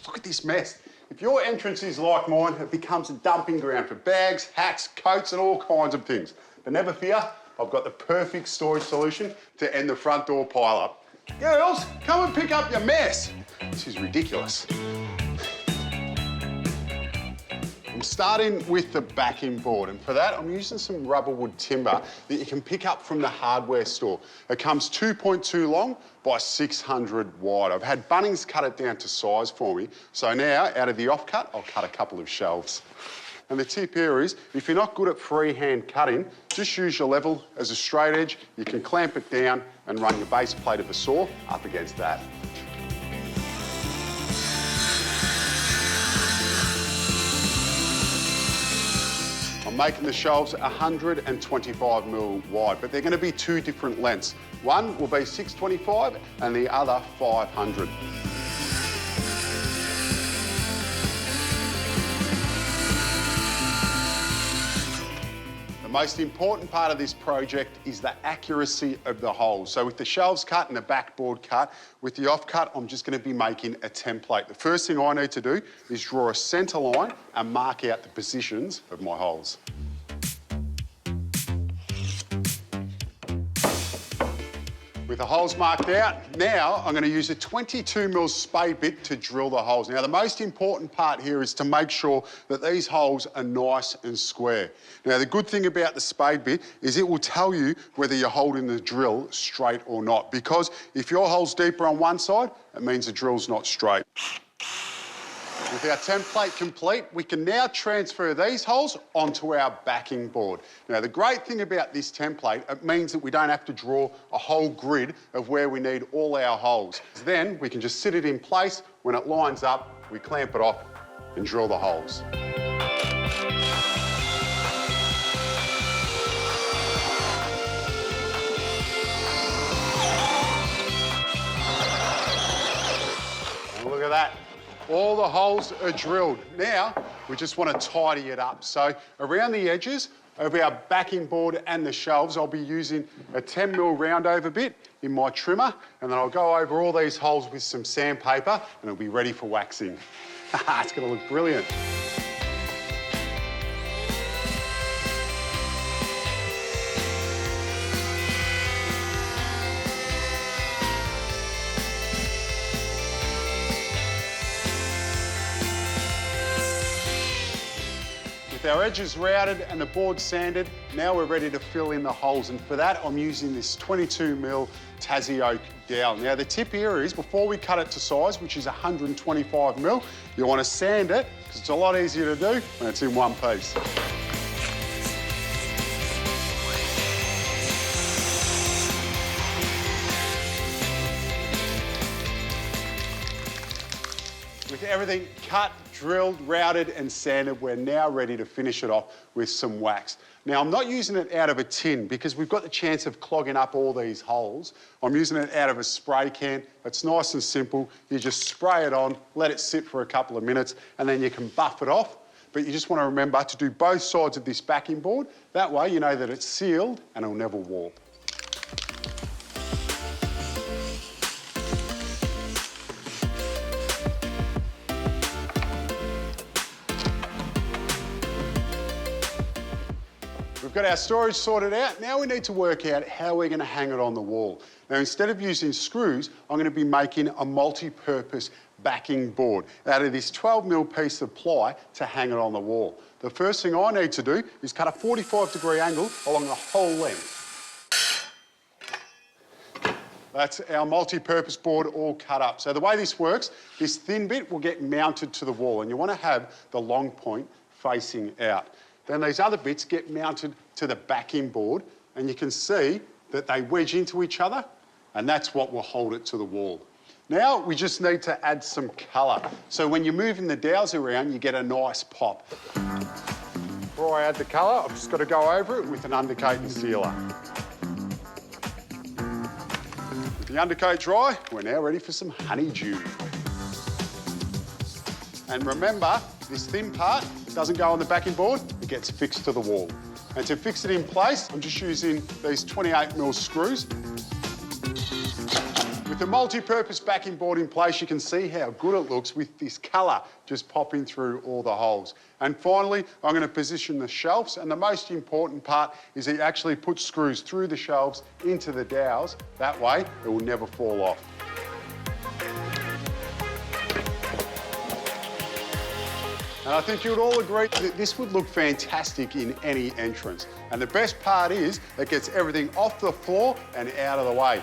Look at this mess. If your entrance is like mine, it becomes a dumping ground for bags, hats, coats, and all kinds of things. But never fear, I've got the perfect storage solution to end the front door pile-up. Girls, come and pick up your mess. This is ridiculous. I'm starting with the backing board, and for that, I'm using some rubber wood timber that you can pick up from the hardware store. It comes 2.2 long by 600 wide. I've had Bunnings cut it down to size for me, so now, out of the offcut, I'll cut a couple of shelves. And the tip here is, if you're not good at freehand cutting, just use your level as a straight edge. You can clamp it down and run your base plate of a saw up against that. I'm making the shelves 125mm wide, but they're going to be two different lengths. One will be 625 and the other 500. The most important part of this project is the accuracy of the holes. So with the shelves cut and the backboard cut, with the offcut, I'm just going to be making a template. The first thing I need to do is draw a centre line and mark out the positions of my holes. With the holes marked out, now I'm going to use a 22mm spade bit to drill the holes. Now, the most important part here is to make sure that these holes are nice and square. Now, the good thing about the spade bit is it will tell you whether you're holding the drill straight or not, because if your hole's deeper on one side, it means the drill's not straight. With our template complete, we can now transfer these holes onto our backing board. Now, the great thing about this template, it means that we don't have to draw a whole grid of where we need all our holes. Then we can just sit it in place. When it lines up, we clamp it off and drill the holes. And look at that. All the holes are drilled. Now, we just want to tidy it up. So around the edges of our backing board and the shelves, I'll be using a 10mm round over bit in my trimmer, and then I'll go over all these holes with some sandpaper, and it'll be ready for waxing. It's going to look brilliant. With our edges routed and the board sanded, now we're ready to fill in the holes. And for that, I'm using this 22mm Tassie oak dowel. Now, the tip here is, before we cut it to size, which is 125mm, you want to sand it, because it's a lot easier to do when it's in one piece. With everything cut, drilled, routed and sanded, we're now ready to finish it off with some wax. Now, I'm not using it out of a tin because we've got the chance of clogging up all these holes. I'm using it out of a spray can. It's nice and simple. You just spray it on, let it sit for a couple of minutes, and then you can buff it off. But you just want to remember to do both sides of this backing board. That way you know that it's sealed and it'll never warp. We've got our storage sorted out. Now we need to work out how we're going to hang it on the wall. Now, instead of using screws, I'm going to be making a multi-purpose backing board out of this 12mm piece of ply to hang it on the wall. The first thing I need to do is cut a 45-degree angle along the whole length. That's our multi-purpose board all cut up. So the way this works, this thin bit will get mounted to the wall, and you want to have the long point facing out. Then these other bits get mounted to the backing board, and you can see that they wedge into each other, and that's what will hold it to the wall. Now we just need to add some colour. So when you're moving the dowels around, you get a nice pop. Before I add the colour, I've just got to go over it with an undercoat and sealer. With the undercoat dry, we're now ready for some honeydew. And remember, this thin part doesn't go on the backing board, it gets fixed to the wall. And to fix it in place, I'm just using these 28mm screws. With the multi-purpose backing board in place, you can see how good it looks with this colour just popping through all the holes. And finally, I'm going to position the shelves, and the most important part is that you actually put screws through the shelves into the dowels. That way, it will never fall off. And I think you'd all agree that this would look fantastic in any entrance. And the best part is it gets everything off the floor and out of the way.